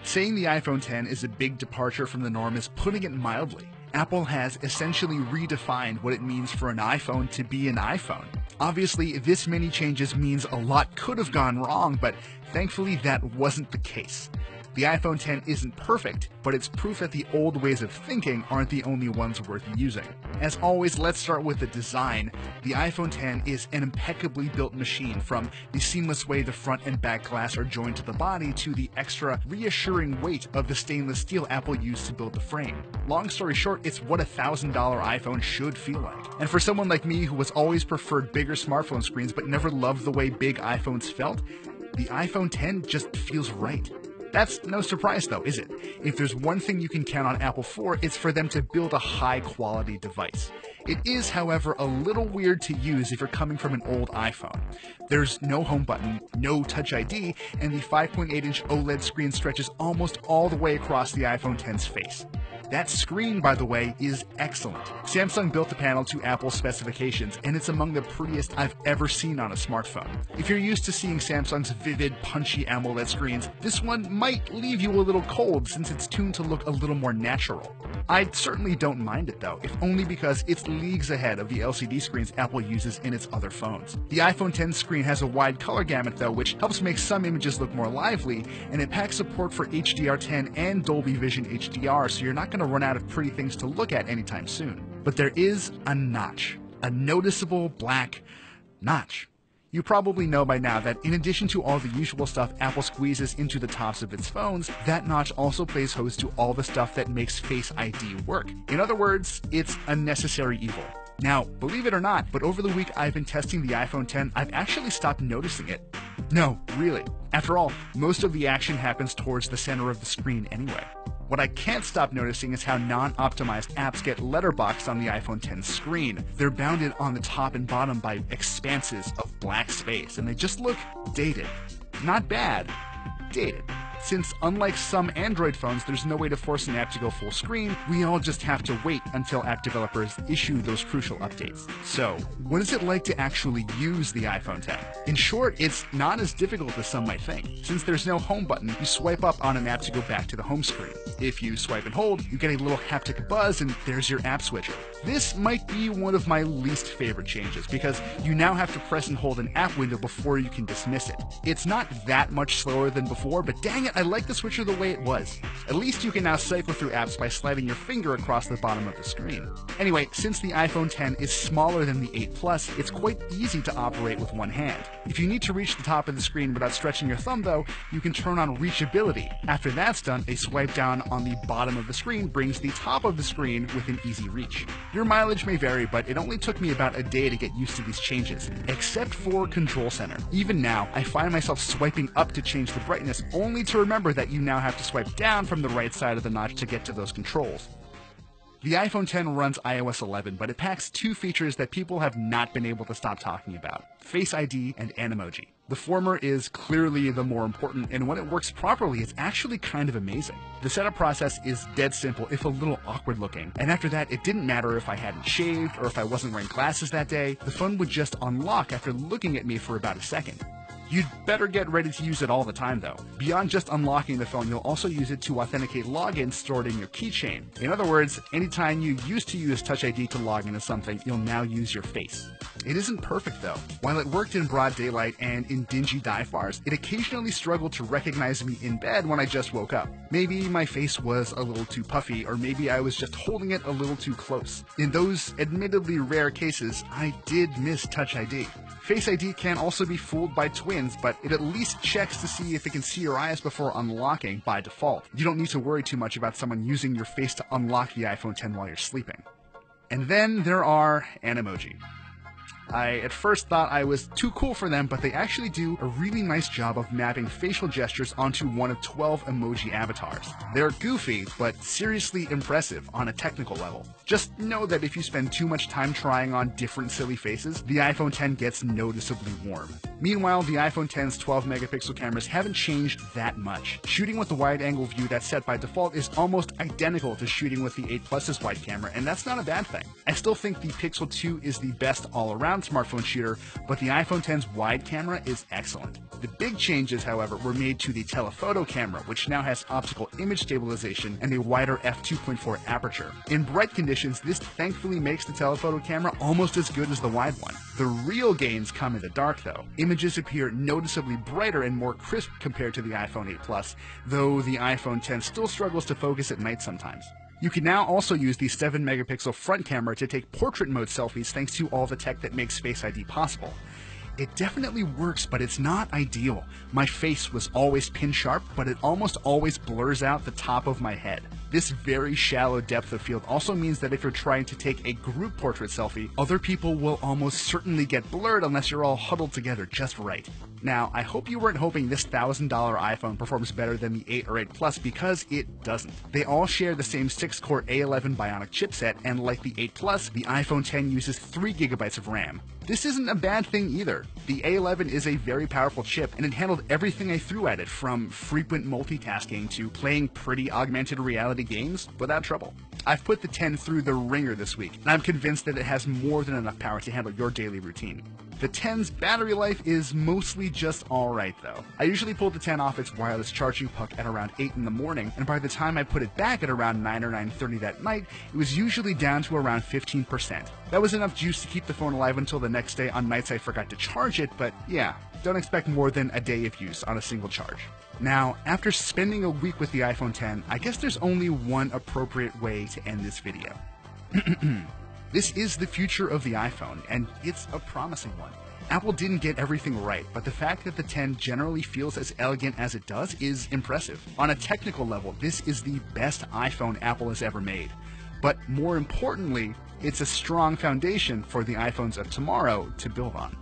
Saying the iPhone X is a big departure from the norm is putting it mildly. Apple has essentially redefined what it means for an iPhone to be an iPhone. Obviously, this many changes means a lot could have gone wrong, but thankfully that wasn't the case. The iPhone X isn't perfect, but it's proof that the old ways of thinking aren't the only ones worth using. As always, let's start with the design. The iPhone X is an impeccably built machine, from the seamless way the front and back glass are joined to the body to the extra reassuring weight of the stainless steel Apple used to build the frame. Long story short, it's what a $1,000 iPhone should feel like. And for someone like me who has always preferred bigger smartphone screens but never loved the way big iPhones felt, the iPhone X just feels right. That's no surprise though, is it? If there's one thing you can count on Apple for, it's for them to build a high-quality device. It is, however, a little weird to use if you're coming from an old iPhone. There's no home button, no Touch ID, and the 5.8-inch OLED screen stretches almost all the way across the iPhone X's face. That screen, by the way, is excellent. Samsung built the panel to Apple's specifications, and it's among the prettiest I've ever seen on a smartphone. If you're used to seeing Samsung's vivid, punchy AMOLED screens, this one might leave you a little cold since it's tuned to look a little more natural. I certainly don't mind it though, if only because it's leagues ahead of the LCD screens Apple uses in its other phones. The iPhone X screen has a wide color gamut though, which helps make some images look more lively, and it packs support for HDR10 and Dolby Vision HDR, so you're not going to run out of pretty things to look at anytime soon. But there is a notch, a noticeable black notch. You probably know by now that in addition to all the usual stuff Apple squeezes into the tops of its phones, that notch also plays host to all the stuff that makes Face ID work. In other words, it's a necessary evil. Now, believe it or not, but over the week I've been testing the iPhone X, I've actually stopped noticing it. No, really. After all, most of the action happens towards the center of the screen anyway. What I can't stop noticing is how non-optimized apps get letterboxed on the iPhone X screen. They're bounded on the top and bottom by expanses of black space, and they just look dated. Not bad, dated. Since unlike some Android phones, there's no way to force an app to go full screen, we all just have to wait until app developers issue those crucial updates. So, what is it like to actually use the iPhone X? In short, it's not as difficult as some might think. Since there's no home button, you swipe up on an app to go back to the home screen. If you swipe and hold, you get a little haptic buzz and there's your app switcher. This might be one of my least favorite changes because you now have to press and hold an app window before you can dismiss it. It's not that much slower than before, but dang it, I like the switcher the way it was. At least you can now cycle through apps by sliding your finger across the bottom of the screen. Anyway, since the iPhone X is smaller than the 8 Plus, it's quite easy to operate with one hand. If you need to reach the top of the screen without stretching your thumb though, you can turn on reachability. After that's done, a swipe down on the bottom of the screen brings the top of the screen within easy reach. Your mileage may vary, but it only took me about a day to get used to these changes, except for Control Center. Even now, I find myself swiping up to change the brightness, only to remember that you now have to swipe down from the right side of the notch to get to those controls. The iPhone X runs iOS 11, but it packs two features that people have not been able to stop talking about: Face ID and Animoji. The former is clearly the more important, and when it works properly, it's actually kind of amazing. The setup process is dead simple, if a little awkward looking, and after that, it didn't matter if I hadn't shaved or if I wasn't wearing glasses that day. The phone would just unlock after looking at me for about a second. You'd better get ready to use it all the time though. Beyond just unlocking the phone, you'll also use it to authenticate logins stored in your keychain. In other words, anytime you used to use Touch ID to log into something, you'll now use your face. It isn't perfect though. While it worked in broad daylight and in dingy dive bars, it occasionally struggled to recognize me in bed when I just woke up. Maybe my face was a little too puffy, or maybe I was just holding it a little too close. In those admittedly rare cases, I did miss Touch ID. Face ID can also be fooled by twins, but it at least checks to see if it can see your eyes before unlocking by default. You don't need to worry too much about someone using your face to unlock the iPhone X while you're sleeping. And then there are Animoji. I at first thought I was too cool for them, but they actually do a really nice job of mapping facial gestures onto one of 12 emoji avatars. They're goofy, but seriously impressive on a technical level. Just know that if you spend too much time trying on different silly faces, the iPhone X gets noticeably warm. Meanwhile, the iPhone X's 12 megapixel cameras haven't changed that much. Shooting with the wide-angle view that's set by default is almost identical to shooting with the 8 Plus's wide camera, and that's not a bad thing. I still think the Pixel 2 is the best all-around non-smartphone shooter, but the iPhone X's wide camera is excellent. The big changes, however, were made to the telephoto camera, which now has optical image stabilization and a wider f2.4 aperture. In bright conditions, this thankfully makes the telephoto camera almost as good as the wide one. The real gains come in the dark, though. Images appear noticeably brighter and more crisp compared to the iPhone 8 Plus, though the iPhone X still struggles to focus at night sometimes. You can now also use the 7-megapixel front camera to take portrait mode selfies thanks to all the tech that makes Face ID possible. It definitely works, but it's not ideal. My face was always pin sharp, but it almost always blurs out the top of my head. This very shallow depth of field also means that if you're trying to take a group portrait selfie, other people will almost certainly get blurred unless you're all huddled together just right. Now, I hope you weren't hoping this $1,000 iPhone performs better than the 8 or 8 Plus, because it doesn't. They all share the same 6-core A11 Bionic chipset, and like the 8 Plus, the iPhone X uses 3 GB of RAM. This isn't a bad thing either. The A11 is a very powerful chip, and it handled everything I threw at it, from frequent multitasking to playing pretty augmented reality games without trouble. I've put the 10 through the ringer this week, and I'm convinced that it has more than enough power to handle your daily routine. The 10's battery life is mostly just alright though. I usually pull the 10 off its wireless charging puck at around 8 in the morning, and by the time I put it back at around 9 or 9:30 that night, it was usually down to around 15%. That was enough juice to keep the phone alive until the next day on nights I forgot to charge it, but yeah, don't expect more than a day of use on a single charge. Now, after spending a week with the iPhone X, I guess there's only one appropriate way to end this video. This is the future of the iPhone, and it's a promising one. Apple didn't get everything right, but the fact that the X generally feels as elegant as it does is impressive. On a technical level, this is the best iPhone Apple has ever made. But more importantly, it's a strong foundation for the iPhones of tomorrow to build on.